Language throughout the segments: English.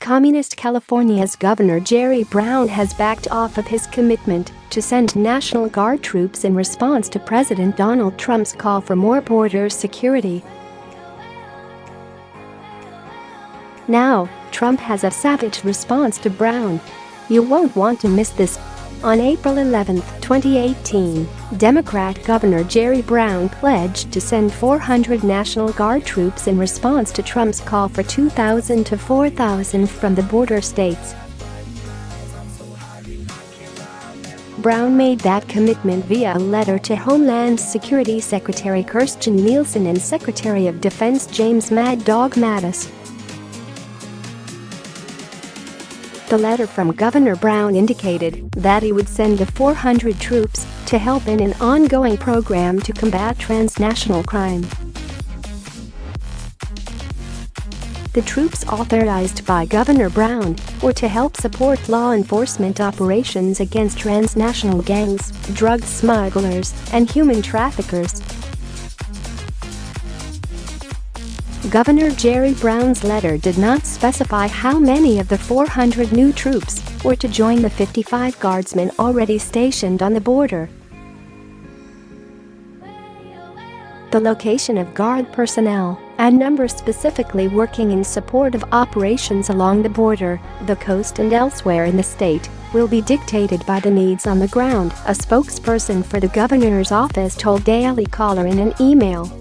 Communist California's Governor Jerry Brown has backed off of his commitment to send National Guard troops in response to President Donald Trump's call for more border security. Now, Trump has a savage response to Brown. You won't want to miss this. On April 11, 2018, Democrat Governor Jerry Brown pledged to send 400 National Guard troops in response to Trump's call for 2,000 to 4,000 from the border states. Brown made that commitment via a letter to Homeland Security Secretary Kirstjen Nielsen and Secretary of Defense James "Mad Dog" Mattis. The letter from Governor Brown indicated that he would send the 400 troops to help in an ongoing program to combat transnational crime. The troops authorized by Governor Brown were to help support law enforcement operations against transnational gangs, drug smugglers, and human traffickers. Governor Jerry Brown's letter did not specify how many of the 400 new troops were to join the 55 guardsmen already stationed on the border. The location of Guard personnel and numbers specifically working in support of operations along the border, the coast and elsewhere in the state will be dictated by the needs on the ground, a spokesperson for the governor's office told Daily Caller in an email.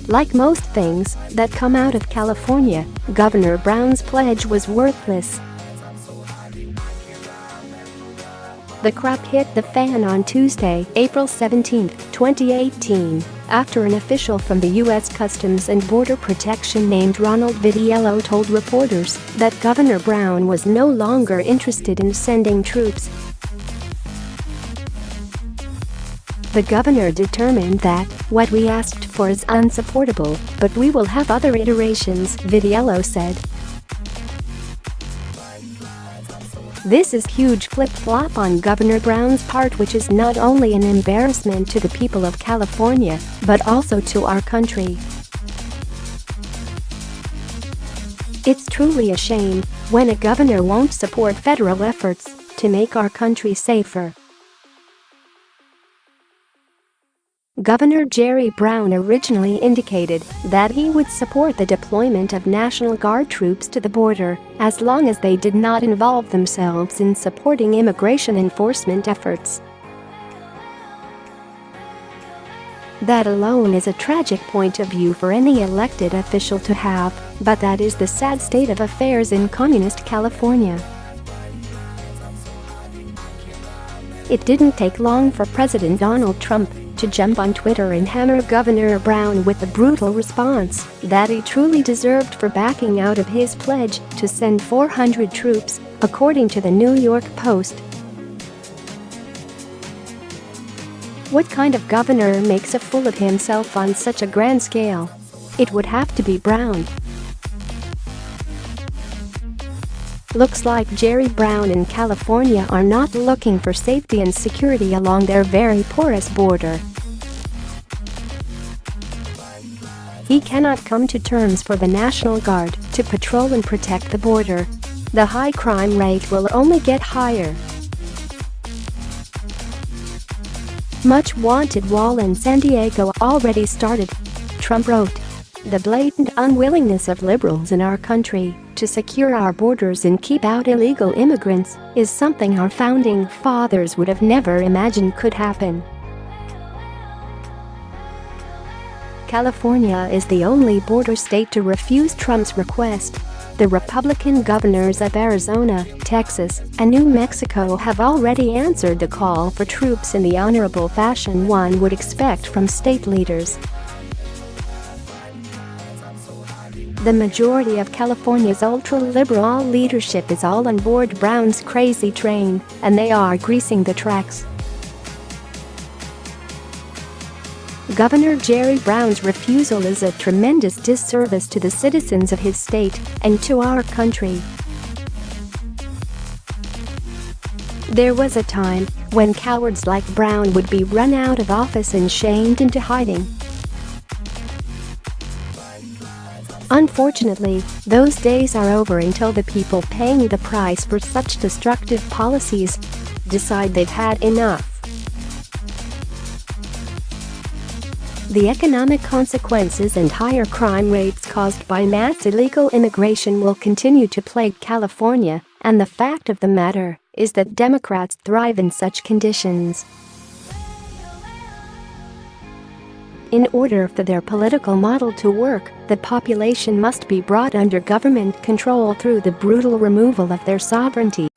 Like most things that come out of California, Governor Brown's pledge was worthless. The crap hit the fan on Tuesday, April 17, 2018, after an official from the U.S. Customs and Border Protection named Ronald Vitiello told reporters that Governor Brown was no longer interested in sending troops. The governor determined that what we asked for is unsupportable, but we will have other iterations, Vitiello said. This is huge flip-flop on Governor Brown's part, which is not only an embarrassment to the people of California, but also to our country. It's truly a shame when a governor won't support federal efforts to make our country safer. Governor Jerry Brown originally indicated that he would support the deployment of National Guard troops to the border as long as they did not involve themselves in supporting immigration enforcement efforts. That alone is a tragic point of view for any elected official to have, but that is the sad state of affairs in communist California. It didn't take long for President Donald Trump to jump on Twitter and hammer Governor Brown with the brutal response that he truly deserved for backing out of his pledge to send 400 troops, according to the New York Post. What kind of governor makes a fool of himself on such a grand scale? It would have to be Brown. Looks like Jerry Brown in California are not looking for safety and security along their very porous border. He cannot come to terms for the National Guard to patrol and protect the border. The high crime rate will only get higher. Much wanted wall in San Diego already started, Trump wrote. The blatant unwillingness of liberals in our country to secure our borders and keep out illegal immigrants is something our founding fathers would have never imagined could happen. California is the only border state to refuse Trump's request. The Republican governors of Arizona, Texas, and New Mexico have already answered the call for troops in the honorable fashion one would expect from state leaders. The majority of California's ultra-liberal leadership is all on board Brown's crazy train, and they are greasing the tracks. Governor Jerry Brown's refusal is a tremendous disservice to the citizens of his state and to our country. There was a time when cowards like Brown would be run out of office and shamed into hiding. Unfortunately, those days are over until the people paying the price for such destructive policies decide they've had enough. The economic consequences and higher crime rates caused by mass illegal immigration will continue to plague California, and the fact of the matter is that Democrats thrive in such conditions. In order for their political model to work, the population must be brought under government control through the brutal removal of their sovereignty.